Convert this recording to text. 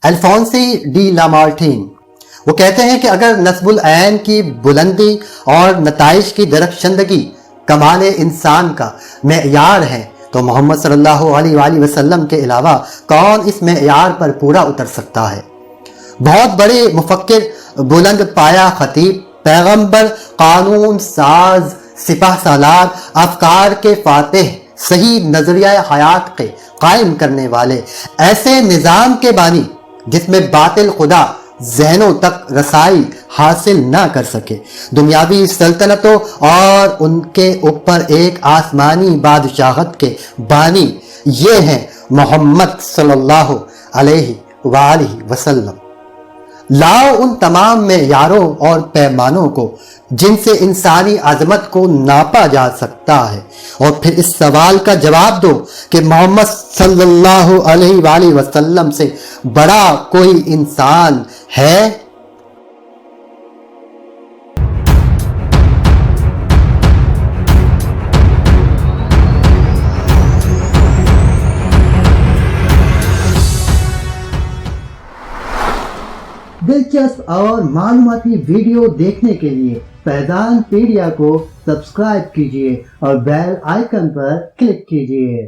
الفونسی D لامارٹین وہ کہتے ہیں کہ اگر نصب العین کی بلندی اور نتائج کی درخشندگی کمال انسان کا معیار ہے تو محمد صلی اللہ علیہ وآلہ وسلم کے علاوہ کون اس معیار پر پورا اتر سکتا ہے؟ بہت بڑے مفکر، بلند پایا خطیب، پیغمبر، قانون ساز، سپہ سالار، افکار کے فاتح، صحیح نظریہ حیات کے قائم کرنے والے، ایسے نظام کے بانی جس میں باطل خدا ذہنوں تک رسائی حاصل نہ کر سکے، دنیاوی سلطنتوں اور ان کے اوپر ایک آسمانی بادشاہت کے بانی، یہ ہیں محمد صلی اللہ علیہ وآلہ وسلم۔ لاؤ ان تمام معیاروں اور پیمانوں کو جن سے انسانی عظمت کو ناپا جا سکتا ہے، اور پھر اس سوال کا جواب دو کہ محمد صلی اللہ علیہ وآلہ وسلم سے بڑا کوئی انسان ہے؟ دلچسپ اور معلوماتی ویڈیو دیکھنے کے لیے فیضان پیڈیا کو سبسکرائب کیجیے اور بیل آئیکن پر کلک کیجیے۔